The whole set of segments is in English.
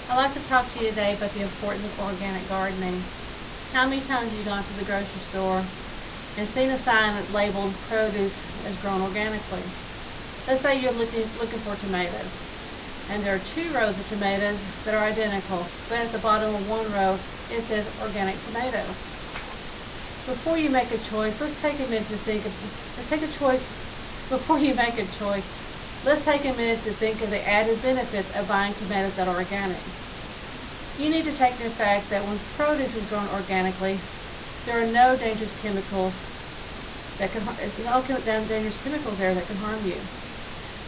I'd like to talk to you today about the importance of organic gardening. How many times have you gone to the grocery store and seen a sign that's labeled produce is grown organically? Let's say you're looking for tomatoes, and there are 2 rows of tomatoes that are identical, but at the bottom of one row it says organic tomatoes. Before you make a choice, let's take a minute to think of the added benefits of buying tomatoes that are organic. You need to take the fact that when produce is grown organically, there are no dangerous chemicals there that can harm you.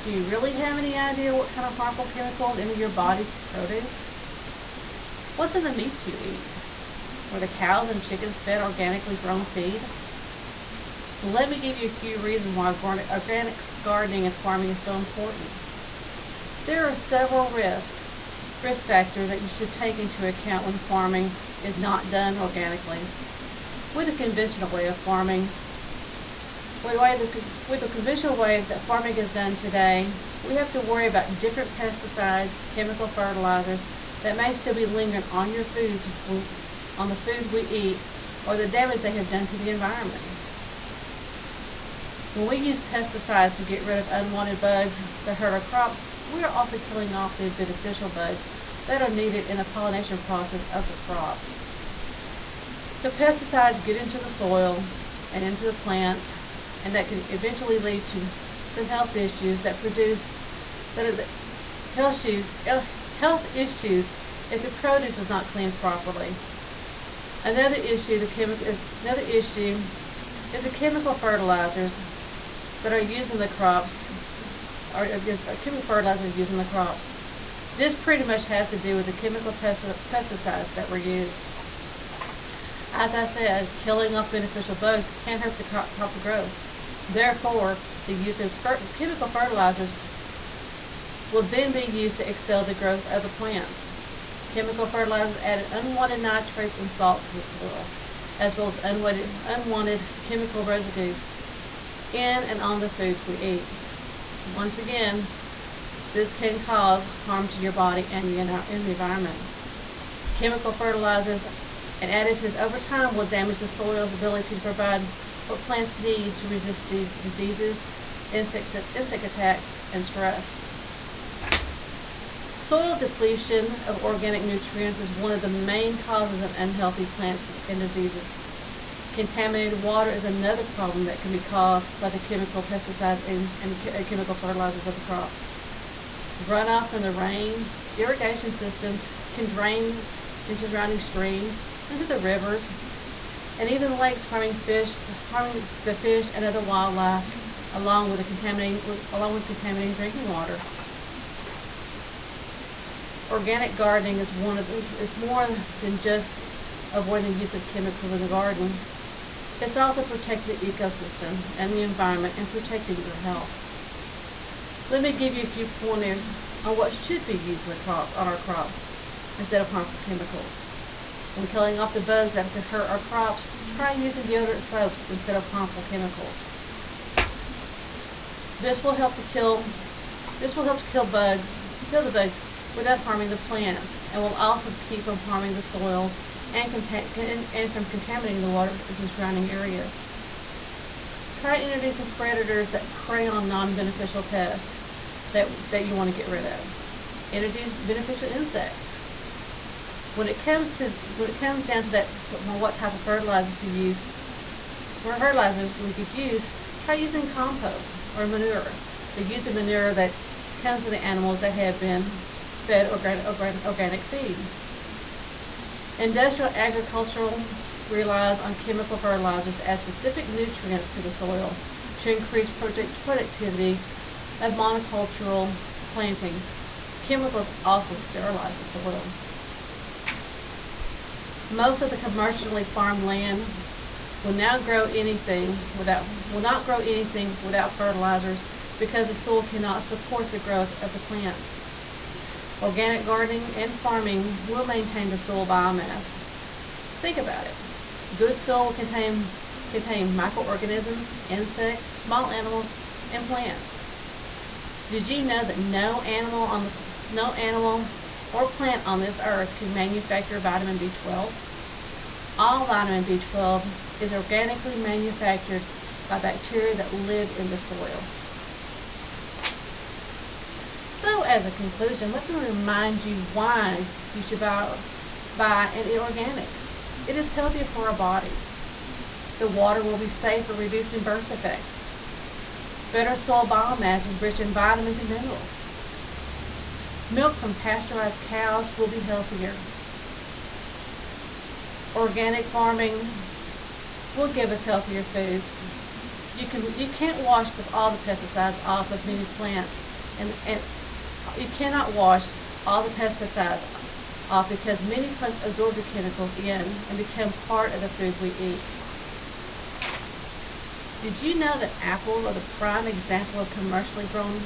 Do you really have any idea what kind of harmful chemicals enter your body from produce? What's in the meats you eat? Were the cows and chickens fed organically grown feed? Well, let me give you a few reasons why organic gardening and farming is so important. There are several risk factors that you should take into account when farming is not done organically. With the conventional way of farming, with the conventional way that farming is done today, we have to worry about different pesticides, chemical fertilizers that may still be lingering on your foods, on the foods we eat, or the damage they have done to the environment. When we use pesticides to get rid of unwanted bugs that hurt our crops, we are also killing off the beneficial bugs that are needed in the pollination process of the crops. The pesticides get into the soil and into the plants, and that can eventually lead to some health issues if the produce is not cleaned properly. Another issue is the chemical fertilizers that are used in the crops, This pretty much has to do with the chemical pesticides that were used. As I said, killing off beneficial bugs can hurt the crop growth. Therefore, the use of chemical fertilizers will then be used to excel the growth of the plants. Chemical fertilizers added unwanted nitrates and salts to the soil, as well as unwanted chemical residues in and on the foods we eat. Once again, this can cause harm to your body and the environment. Chemical fertilizers and additives over time will damage the soil's ability to provide what plants need to resist these diseases, insect attacks, and stress. Soil depletion of organic nutrients is one of the main causes of unhealthy plants and diseases. Contaminated water is another problem that can be caused by the chemical pesticides and chemical fertilizers of the crops. Runoff from the rain, irrigation systems can drain into surrounding streams, into the rivers, and even lakes, harming the fish and other wildlife, along with contaminating drinking water. Organic gardening is more than just avoiding the use of chemicals in the garden. It's also protecting the ecosystem and the environment and protecting your health. Let me give you a few pointers on what should be used on our crops instead of harmful chemicals. When killing off the bugs that could hurt our crops, try using deodorant soaps instead of harmful chemicals. This will help to kill the bugs without harming the plants, and will also keep from harming the soil and from contaminating the water in the surrounding areas. Try introducing predators that prey on non-beneficial pests that you want to get rid of. Introduce beneficial insects. When it comes down to that, what type of fertilizers to use, we could use, try using compost or manure. To use the manure that comes from the animals that have been fed organic feed. Industrial agriculture relies on chemical fertilizers to add specific nutrients to the soil to increase productivity of monocultural plantings. Chemicals also sterilize the soil. Most of the commercially farmed land will not grow anything without fertilizers because the soil cannot support the growth of the plants. Organic gardening and farming will maintain the soil biomass. Think about it. Good soil will contain microorganisms, insects, small animals, and plants. Did you know that no animal or plant on this earth can manufacture vitamin B12. All vitamin B12 is organically manufactured by bacteria that live in the soil. So, as a conclusion, let me remind you why you should buy an organic. It is healthier for our bodies. The water will be safe for reducing birth defects. Better soil biomass is rich in vitamins and minerals. Milk from pasteurized cows will be healthier. Organic farming will give us healthier foods. You can't wash all the pesticides off of many plants, and you cannot wash all the pesticides off because many plants absorb the chemicals in and become part of the food we eat. Did you know that apples are the prime example of commercially grown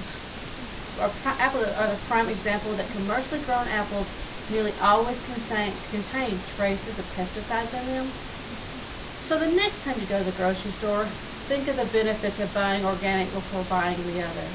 apples nearly always contain traces of pesticides in them? So the next time you go to the grocery store, think of the benefits of buying organic before buying the other.